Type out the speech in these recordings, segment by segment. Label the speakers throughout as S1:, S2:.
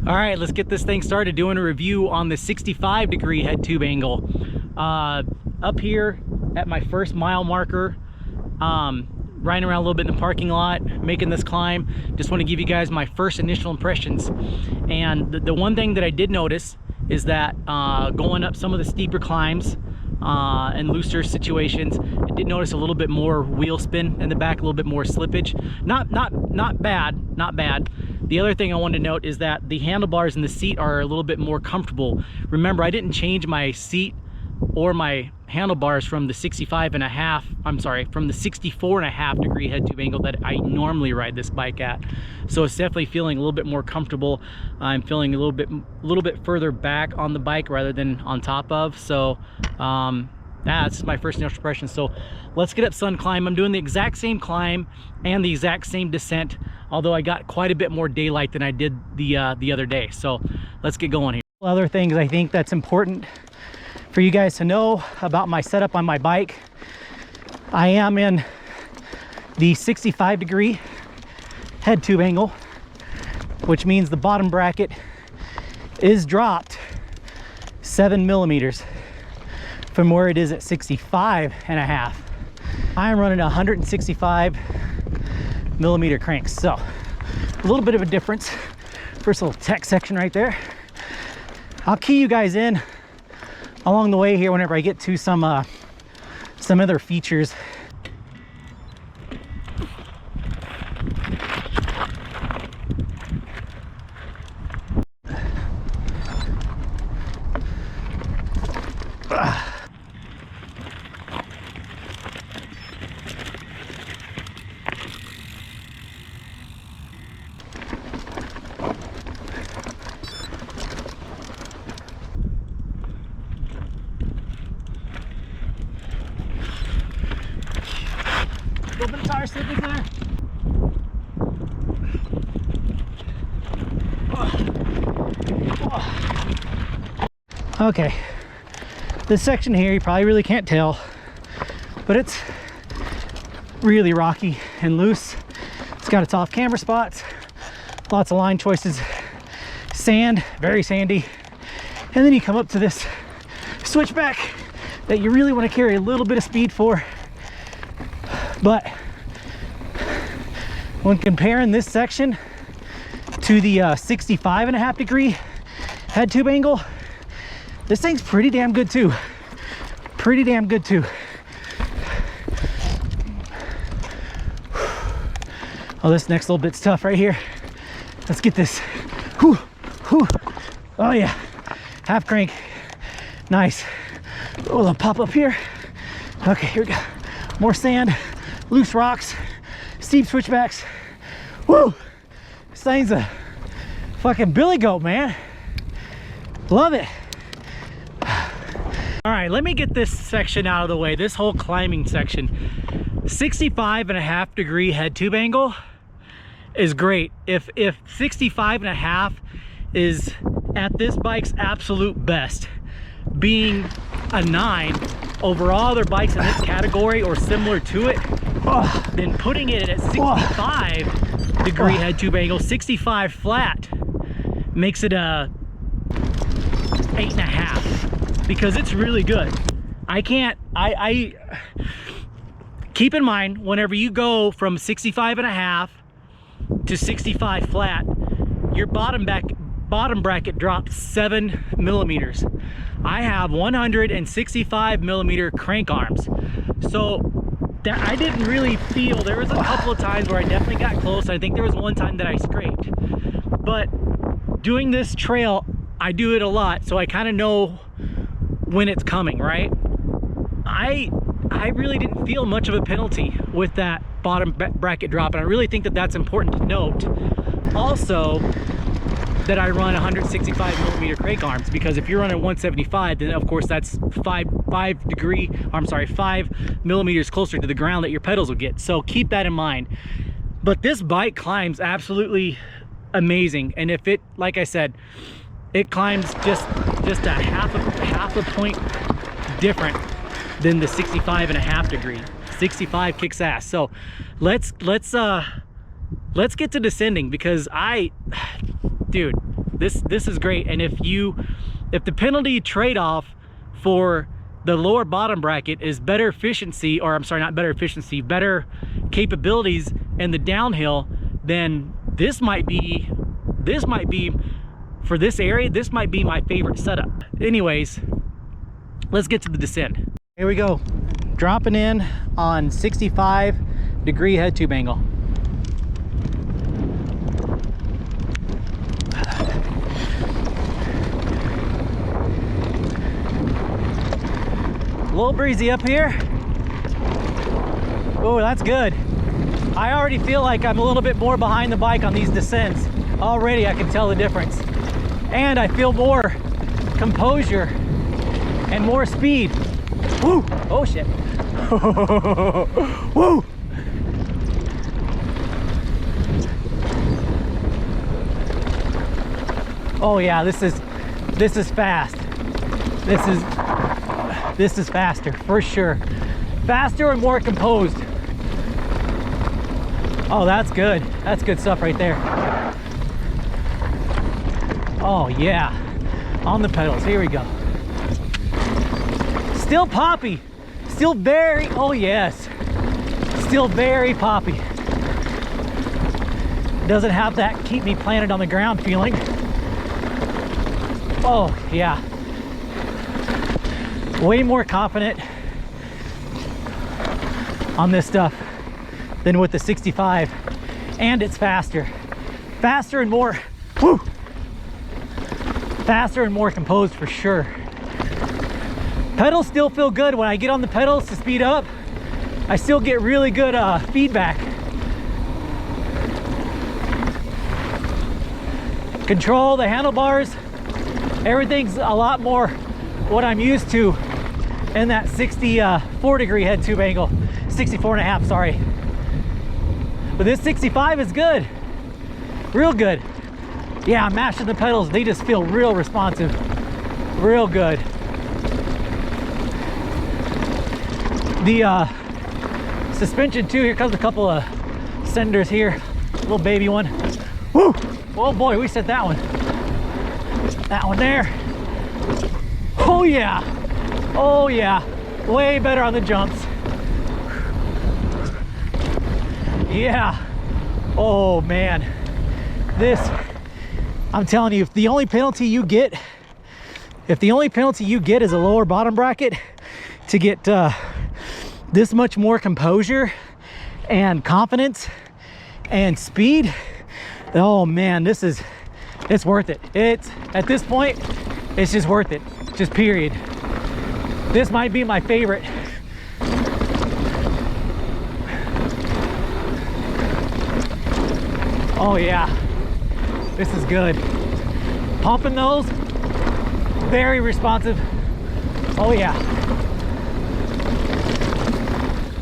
S1: All right, let's get this thing started doing a review on the 65-degree head tube angle. Up here at my first mile marker, riding around a little bit in the parking lot, making this climb. Just want to give you guys my first initial impressions. And the one thing that I did notice is that going up some of the steeper climbs and looser situations, I did notice a little bit more wheel spin in the back, a little bit more slippage. Not bad. The other thing I wanted to note is that the handlebars and the seat are a little bit more comfortable. Remember, I didn't change my seat or my handlebars from the 64.5 degree head tube angle that I normally ride this bike at. So it's definitely feeling a little bit more comfortable. I'm feeling a little bit further back on the bike rather than on top of. So that's my first initial impression. So let's get up Sun Climb. I'm doing the exact same climb and the exact same descent, although I got quite a bit more daylight than I did the other day. So let's get going here. Other things I think that's important for you guys to know about my setup on my bike. I am in the 65-degree head tube angle, which means the bottom bracket is dropped 7 millimeters from where it is at 65.5. I'm running 165 millimeter cranks, so a little bit of a difference. First little tech section right there. I'll key you guys in along the way here whenever I get to some other features. A little bit of tire slippage there. Okay, this section here you probably really can't tell, but it's really rocky and loose. It's got its off-camera spots, lots of line choices, sand, very sandy, and then you come up to this switchback that you really want to carry a little bit of speed for. But when comparing this section to the 65.5 degree head tube angle, this thing's pretty damn good too. Oh, this next little bit's tough right here. Let's get this. Whew, whew. Oh yeah, half crank, nice. Oh, little pop up here. Okay, here we go. More sand, loose rocks, steep switchbacks. Woo! This thing's a fucking billy goat, man. Love it. All right, let me get this section out of the way. This whole climbing section. 65.5 degree head tube angle is great. If 65.5 is at this bike's absolute best, being a 9 over all other bikes in this category or similar to it, then putting it at 65 degree head tube angle, 65 flat, makes it a 8.5 because it's really good. I keep in mind, whenever you go from 65.5 to 65 flat, your bottom bracket drops 7 millimeters. I have 165 millimeter crank arms, so that I didn't really feel. There was a couple of times where I definitely got close. I think there was one time that I scraped, but doing this trail, I do it a lot, so I kind of know when it's coming, right? I really didn't feel much of a penalty with that bottom bracket drop, and I really think that that's important to note. Also, that I run 165 millimeter crank arms, because if you're running 175, then of course that's 5 millimeters closer to the ground that your pedals will get. So keep that in mind. But this bike climbs absolutely amazing, and if it, like I said, it climbs just a half a point different than the 65.5 degree. 65 kicks ass. So let's get to descending, because dude, this is great. And if the penalty trade-off for the lower bottom bracket is better efficiency, or I'm sorry, not better efficiency, better capabilities in the downhill, then this might be for this area, this might be my favorite setup. Anyways, let's get to the descent. Here we go, dropping in on 65-degree head tube angle. A little breezy up here. Oh, that's good. I already feel like I'm a little bit more behind the bike on these descents. Already I can tell the difference. And I feel more composure and more speed. Woo! Oh shit. Woo! Oh yeah, this is fast. This is faster for sure. Faster and more composed. Oh, that's good. That's good stuff right there. Oh yeah, on the pedals, here we go. Still poppy, still very, oh yes, still very poppy. Doesn't have that keep me planted on the ground feeling. Oh yeah, way more confident on this stuff than with the 65, and it's faster and more, woo, faster and more composed for sure. Pedals still feel good. When I get on the pedals to speed up, I still get really good feedback. Control, the handlebars, everything's a lot more what I'm used to in that 64-degree head tube angle. 64.5, sorry. But this 65 is good, real good. Yeah, I'm mashing the pedals. They just feel real responsive, real good. The suspension too, here comes a couple of cinders here, little baby one. Woo! Oh boy, we set that one. That one there. Oh yeah, oh yeah, way better on the jumps. Yeah, oh man, this, I'm telling you, if the only penalty you get is a lower bottom bracket to get this much more composure and confidence and speed, oh man, it's worth it. It's, at this point, it's just worth it, just period. This might be my favorite. Oh yeah, this is good. Pumping those, very responsive. Oh yeah.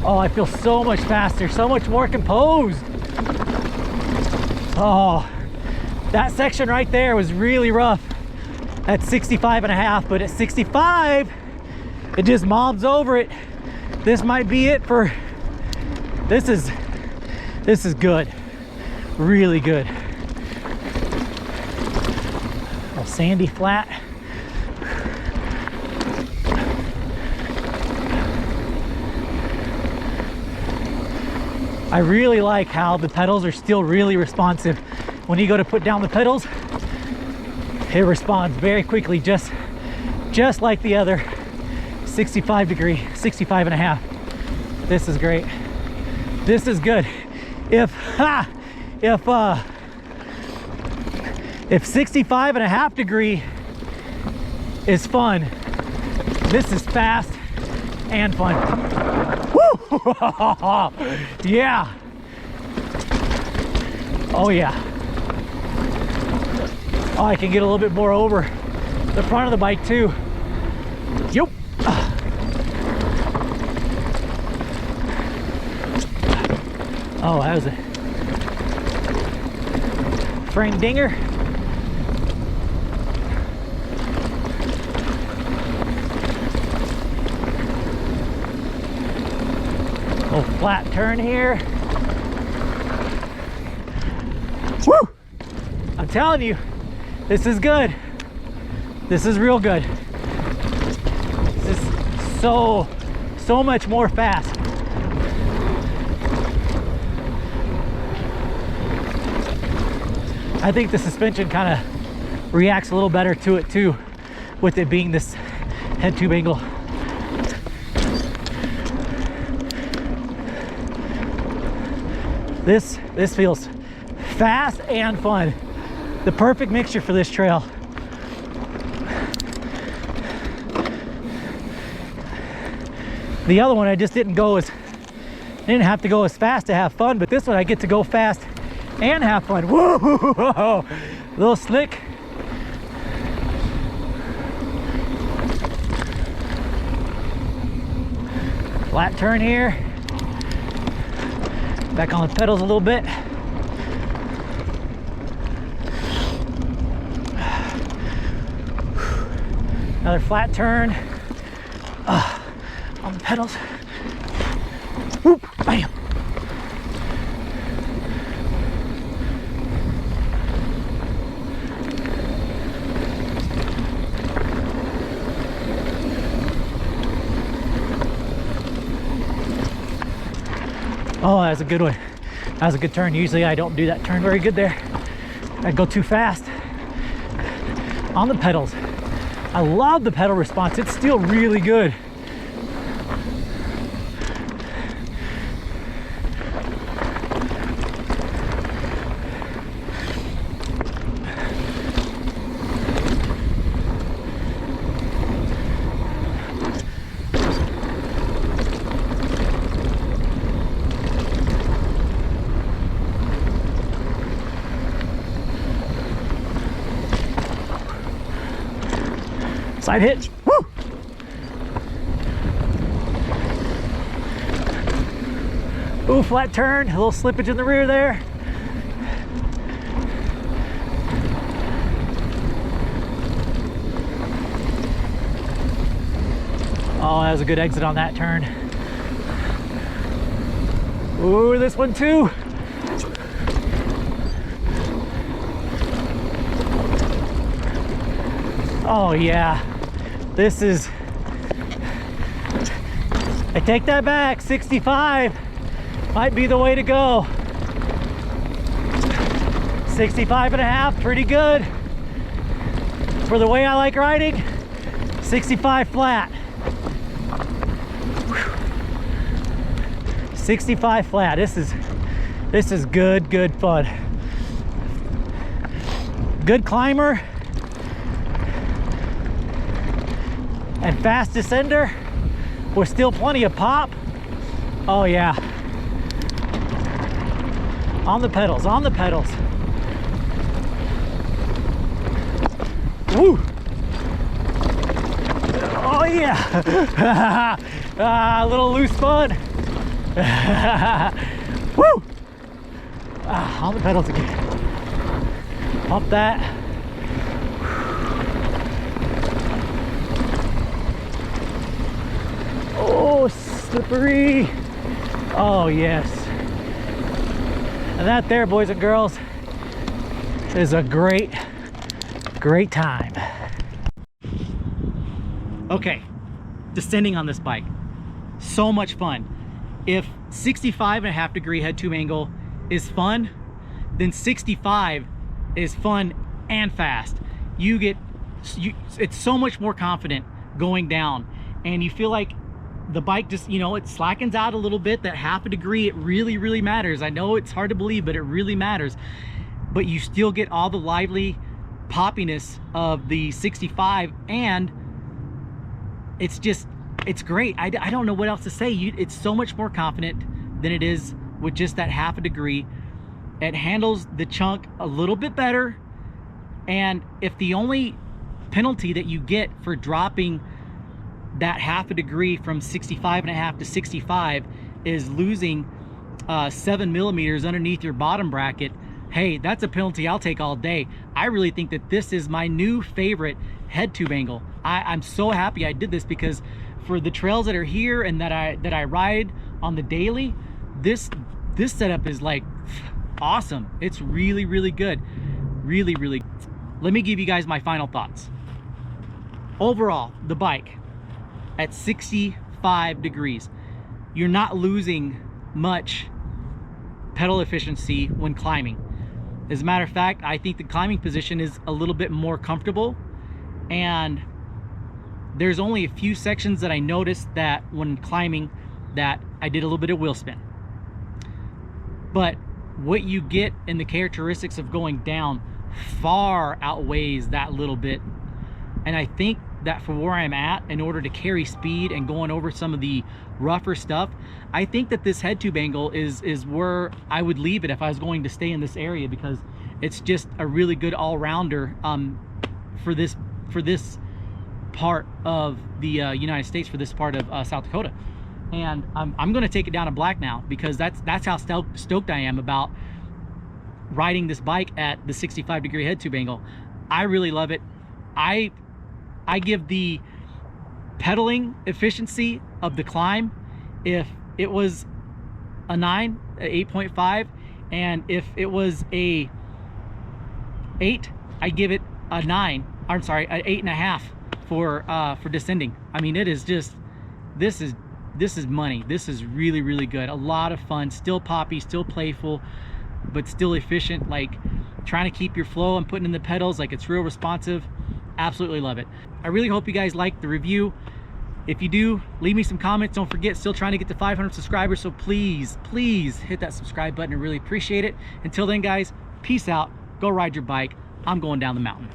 S1: Oh, I feel so much faster, so much more composed. Oh, that section right there was really rough at 65.5, but at 65, it just mobs over it. This might be it for, this is good, really good. A sandy flat. I really like how the pedals are still really responsive. When you go to put down the pedals, it responds very quickly, just like the other 65-degree, 65.5. This is great. This is good. If 65.5 degree is fun, this is fast and fun. Woo! Yeah. Oh yeah. Oh, I can get a little bit more over the front of the bike too. Yep. Oh, that was a frame dinger. Little flat turn here. Woo! I'm telling you, This is good. This is real good. This is so much more fast. I think the suspension kind of reacts a little better to it too, with it being this head tube angle. This feels fast and fun. The perfect mixture for this trail. The other one I just didn't have to go as fast to have fun, but this one I get to go fast and have fun. Whoa, a little slick. Flat turn here. Back on the pedals a little bit. Another flat turn. On the pedals. Whoop, bam. Oh, that was a good one. That was a good turn. Usually I don't do that turn very good there. I go too fast. On the pedals. I love the pedal response. It's still really good. Side hitch. Woo! Ooh, flat turn. A little slippage in the rear there. Oh, that was a good exit on that turn. Ooh, this one too. Oh yeah. This is, I take that back, 65 might be the way to go. 65 and a half, pretty good. For the way I like riding, 65 flat. 65 flat, this is good fun. Good climber. And fast descender with still plenty of pop. Oh yeah. On the pedals, on the pedals. Woo! Oh yeah! A little loose fun. Woo! On the pedals again. Pump that. Oh, slippery. Oh, yes. And that there, boys and girls, is a great time. Okay, descending on this bike. So much fun. If 65.5 degree head tube angle is fun, then 65 is fun and fast. It's so much more confident going down, and you feel like the bike just, you know, it slackens out a little bit. That half a degree, it really matters. I know it's hard to believe, but it really matters. But you still get all the lively poppiness of the 65, and it's great. I don't know what else to say. It's so much more confident than it is with just that half a degree. It handles the chunk a little bit better, and if the only penalty that you get for dropping that half a degree from 65.5 to 65 is losing 7 millimeters underneath your bottom bracket, hey, that's a penalty I'll take all day. I really think that this is my new favorite head tube angle. I'm so happy I did this, because for the trails that are here and that I ride on the daily, this setup is like awesome. It's really good. Really let me give you guys my final thoughts. Overall, the bike at 65 degrees, you're not losing much pedal efficiency when climbing. As a matter of fact, I think the climbing position is a little bit more comfortable, and there's only a few sections that I noticed that when climbing that I did a little bit of wheel spin. But what you get in the characteristics of going down far outweighs that little bit. And I think that for where I'm at, in order to carry speed and going over some of the rougher stuff, I think that this head tube angle is where I would leave it if I was going to stay in this area, because it's just a really good all-rounder for this part of the United States, for this part of South Dakota. And I'm going to take it down to black now, because that's how stoked I am about riding this bike at the 65 degree head tube angle. I really love it. I give the pedaling efficiency of the climb, if it was a 9, 8.5, and if it was a 8, I give it a 9. I'm sorry, an 8.5 for descending. I mean, it is just, this is money. This is really, really good. A lot of fun, still poppy, still playful, but still efficient, like trying to keep your flow and putting in the pedals, like it's real responsive. Absolutely love it. I really hope you guys liked the review. If you do, leave me some comments. Don't forget, still trying to get to 500 subscribers, so please hit that subscribe button. I really appreciate it. Until then, guys, peace out. Go ride your bike. I'm going down the mountain.